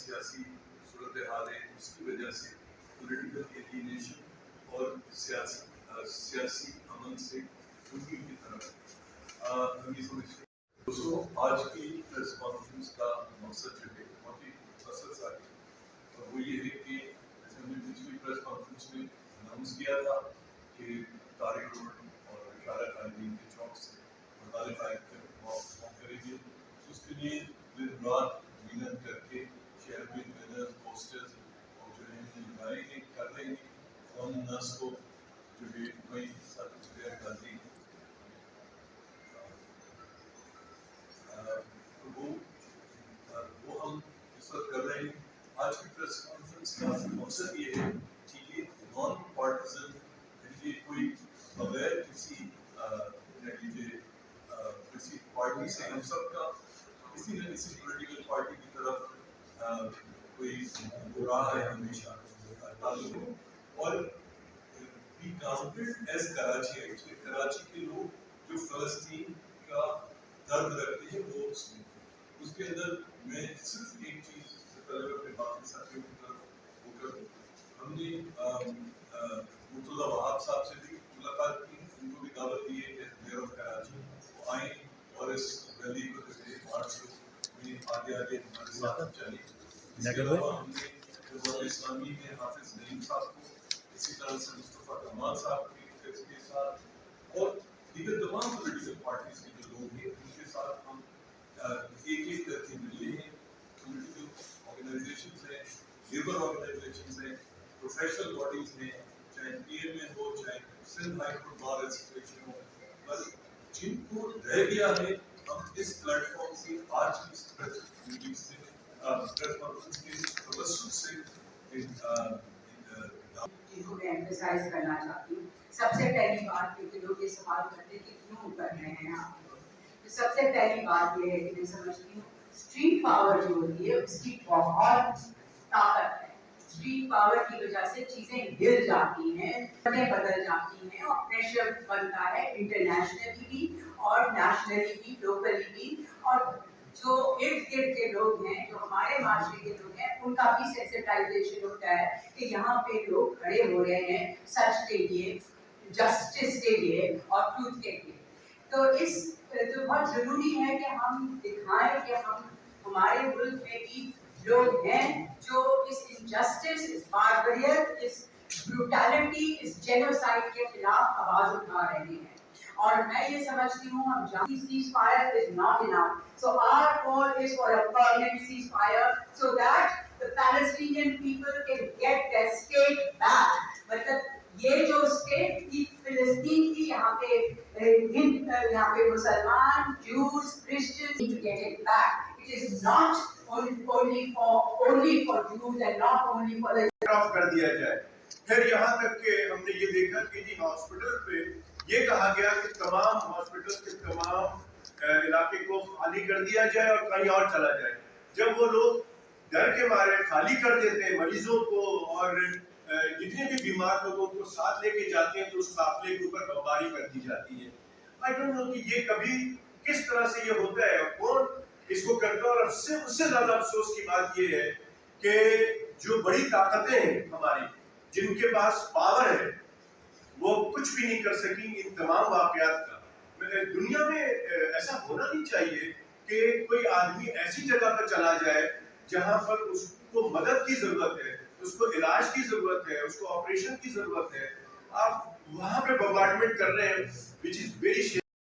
سیاسی صورتحال ہے اس کی وجہ سے پولیٹیکل ایلینیشن اور سیاسی امن سے دوری کی طرف ہم یہ سمجھتے ہیں. دوستوں آج کی پریس کانفرنس کا مقصد جو ہے بہت ہی مختصر سا ہے اور وہ یہ ہے کہ جیسے ہم نے پچھلی پریس کانفرنس میں اناؤنس کیا تھا کہ طارق روڈ اور اشارہ قائدین کے چوک سے مختلف آیت تک واک کریں گے. اس کے لیے دن رات محنت کر کے شہر میں بینر پوسٹرز اور جو ہے لگائے ہیں کر رہے ہیں. قوم الناس کو جو ہے وہی سرٹیفکیٹ گاندھی وہ ہم اس وقت کر رہے ہیں. آج کی پریس کانفرنس کا مقصد یہ ہے کہ یہ نان پارٹیزن یعنی کوئی بغیر کسی کسی پارٹی سے ہم سب کا کسی نہ کسی پولیٹیکل پارٹی کی طرف کوئی راہ ہے ہمیشہ تعلق ہو اور be counted as Karachi. Actually Karachi کے لوگ جو فلسطین کا درد رکھتے ہیں وہ اس کے اندر میں صرف ایک چیز سے پہلے اپنے باقی ساتھیوں کی طرف وہ کروں. ہم نے مرتضیٰ وہاب صاحب سے بھی ملاقات کی, ان کو بھی دعوت دی ہے کہ میئر آف کراچی وہ آئیں اور اس ریلی کو مارچ میں آگے ہمارے ساتھ چلیں. اس کے علاوہ ہم نے جماعت اسلامی میں حافظ نعیم صاحب کو, اسی طرح سے مصطفیٰ کمال صاحب کے ساتھ اور دیگر تمام پولیٹیکل پارٹیز کے جو لوگ ہیں ان کے ساتھ ہم ایک ایک کر کے ملے ہیں. پولیٹیکل آرگنائزیشنز ہیں, لیبر آرگنائزیشنز ہیں, پروفیشنل باڈیز ہیں, چاہے پی ایم اے ہو, چاہے Sindh high court bar association ہو, پر جن کو رہ گیا ہے ہم اس پلیٹ فارم سے آج کی اس پریس کانفرنس کے توسط سے جن کو میں ایمفسائز کرنا چاہتی ہوں. سب سے پہلی بات, کیونکہ لوگ یہ سوال کرتے ہیں کہ کیوں کر رہے ہیں آپ, تو سب سے پہلی بات یہ ہے کہ میں سمجھتی ہوں اسٹریٹ پاور جو ہوتی ہے اس کی بہت طاقت ہے. اسٹریٹ پاور کی وجہ سے چیزیں ہل جاتی ہیں, بدل جاتی ہیں اور پریشر بنتا ہے انٹرنیشنلی بھی اور نیشنلی بھی, لوکلی بھی. اور جو ارد گرد کے لوگ ہیں, جو ہمارے معاشرے کے لوگ ہیں, ان کا بھی سینسٹائزیشن ہوتا ہے کہ یہاں پہ لوگ کھڑے ہو رہے ہیں سچ کے لیے, جسٹس کے لیے اور ٹروتھ کے لیے. تو اس تو بہت ضروری ہے کہ ہم دکھائیں کہ ہمارے ملک میں بھی لوگ ہیں جو اس انجسٹس, اس باربریت, اس بروٹیلٹی, اس جینوسائڈ کے خلاف آواز اٹھا رہے ہیں. اور میں یہ سمجھتی ہوں ہم جہاں ceasefire is not enough. So our call is for a permanent ceasefire so that the Palestinian people can get their state back. مطلب یہ جو اسٹیٹ کی فلسطین کی یہاں پہ مسلمان, Jews, Christians need to get it back. It is not only for Jews and not only for the of کر دیا جائے. پھر یہاں تک کہ ہم نے یہ دیکھا کہ جی ہاسپٹل پہ یہ کہا گیا کہ تمام ہاسپٹل کے تمام علاقے کو خالی کر دیا جائے اور کہیں اور چلا جائے. جب وہ لوگ ڈر کے مارے خالی کر دیتے ہیں مریضوں کو اور جتنے بھی بیمار لوگوں کو ساتھ لے کے جاتے ہیں تو اس قافلے کے اوپر بمباری کر دی جاتی ہے. آئی ڈونٹ نو کہ یہ کبھی کس طرح سے یہ ہوتا ہے اور کون اس کو کرتا ہے. اور اس سے زیادہ افسوس کی بات یہ ہے کہ جو بڑی طاقتیں ہیں ہماری, جن کے پاس پاور ہے, وہ کچھ بھی نہیں کر سکیں ان تمام واقعات کا. دنیا میں ایسا ہونا نہیں چاہیے کہ کوئی آدمی ایسی جگہ پر چلا جائے جہاں پر اس کو مدد کی ضرورت ہے, اس کو علاج کی ضرورت ہے, اس کو آپریشن کی ضرورت ہے, آپ وہاں پہ بمبارڈمنٹ کر رہے ہیں which is very